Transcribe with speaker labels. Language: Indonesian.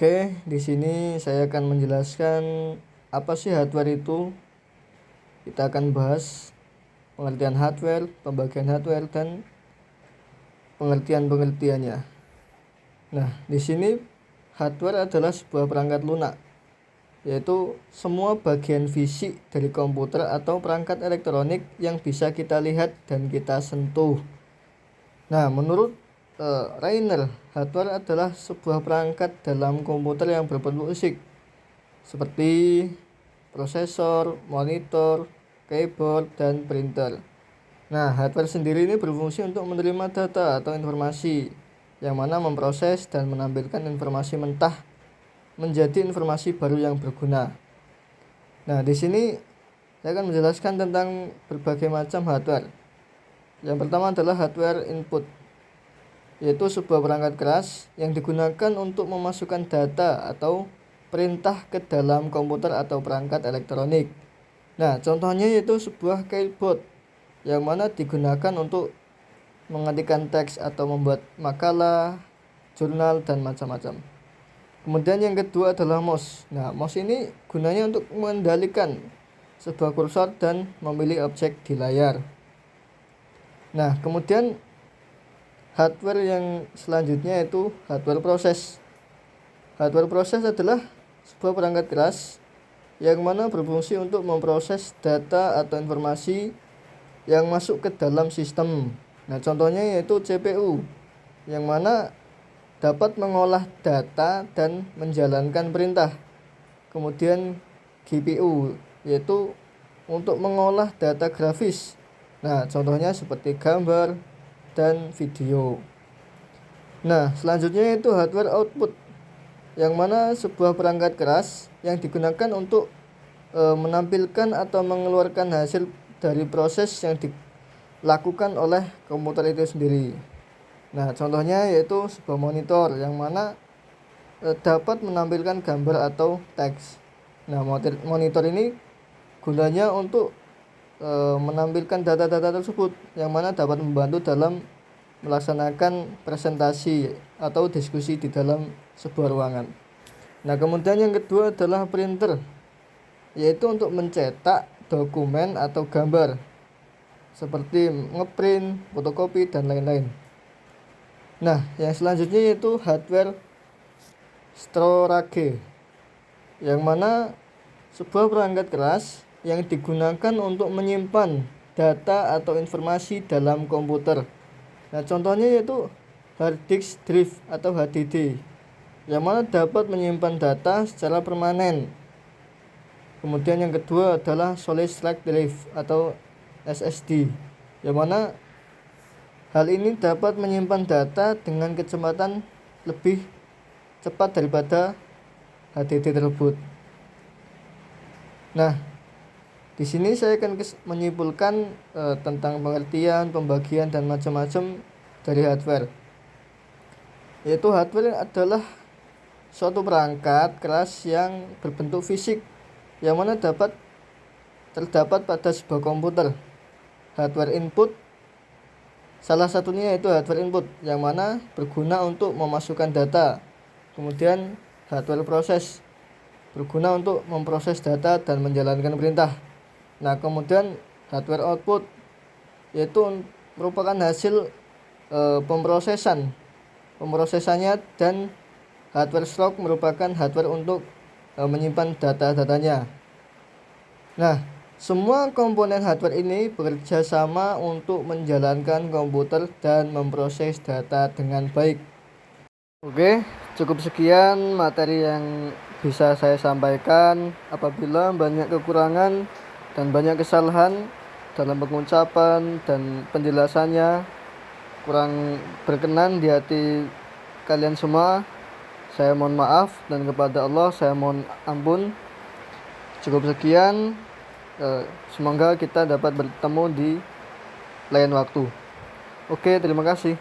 Speaker 1: Oke, di sini saya akan menjelaskan apa sih hardware itu. Kita akan bahas pengertian hardware, pembagian hardware, dan pengertian-pengertiannya. Nah, di sini hardware adalah sebuah perangkat lunak, yaitu semua bagian fisik dari komputer atau perangkat elektronik yang bisa kita lihat dan kita sentuh. Nah, menurut Rainer, hardware adalah sebuah perangkat dalam komputer yang berbentuk fisik, seperti prosesor, monitor, keyboard, dan printer. Nah, hardware sendiri ini berfungsi untuk menerima data atau informasi, yang mana memproses dan menampilkan informasi mentah menjadi informasi baru yang berguna. Nah, di sini saya akan menjelaskan tentang berbagai macam hardware. Yang pertama adalah hardware input, yaitu sebuah perangkat keras yang digunakan untuk memasukkan data atau perintah ke dalam komputer atau perangkat elektronik. Nah, contohnya yaitu sebuah keyboard yang mana digunakan untuk mengetikkan teks atau membuat makalah, jurnal, dan macam-macam. Kemudian yang kedua adalah mouse. Nah, mouse ini gunanya untuk mengendalikan sebuah kursor dan memilih objek di layar. Nah, kemudian hardware yang selanjutnya yaitu hardware proses. Hardware proses adalah sebuah perangkat keras yang mana berfungsi untuk memproses data atau informasi yang masuk ke dalam sistem. Nah, contohnya yaitu CPU yang mana dapat mengolah data dan menjalankan perintah. Kemudian GPU yaitu untuk mengolah data grafis. Nah, contohnya seperti gambar dan video. Nah, selanjutnya itu hardware output, yang mana sebuah perangkat keras yang digunakan untuk menampilkan atau mengeluarkan hasil dari proses yang dilakukan oleh komputer itu sendiri. Nah, contohnya yaitu sebuah monitor yang mana dapat menampilkan gambar atau teks. Nah, monitor ini gunanya untuk menampilkan data-data tersebut, yang mana dapat membantu dalam melaksanakan presentasi atau diskusi di dalam sebuah ruangan. Nah, kemudian yang kedua adalah printer, yaitu untuk mencetak dokumen atau gambar seperti ngeprint, fotokopi, dan lain-lain. Nah, yang selanjutnya yaitu hardware storage, yang mana sebuah perangkat keras yang digunakan untuk menyimpan data atau informasi dalam komputer. Nah, contohnya yaitu hard disk drive atau HDD, yang mana dapat menyimpan data secara permanen. Kemudian yang kedua adalah solid state drive atau SSD, yang mana hal ini dapat menyimpan data dengan kecepatan lebih cepat daripada HDD tersebut. Nah, di sini saya akan menyimpulkan tentang pengertian, pembagian, dan macam-macam dari hardware. Yaitu hardware adalah suatu perangkat keras yang berbentuk fisik, yang mana terdapat pada sebuah komputer. Hardware input, salah satunya yaitu hardware input, yang mana berguna untuk memasukkan data. Kemudian hardware proses, berguna untuk memproses data dan menjalankan perintah. Nah, kemudian hardware output, yaitu merupakan hasil pemrosesannya, dan hardware stock merupakan hardware untuk menyimpan data-datanya. Nah, semua komponen hardware ini bekerja sama untuk menjalankan komputer dan memproses data dengan baik. Oke, cukup sekian materi yang bisa saya sampaikan. Apabila banyak kekurangan dan banyak kesalahan dalam pengucapan dan penjelasannya kurang berkenan di hati kalian semua, saya mohon maaf, dan kepada Allah saya mohon ampun. Cukup sekian, semoga kita dapat bertemu di lain waktu. Oke, terima kasih.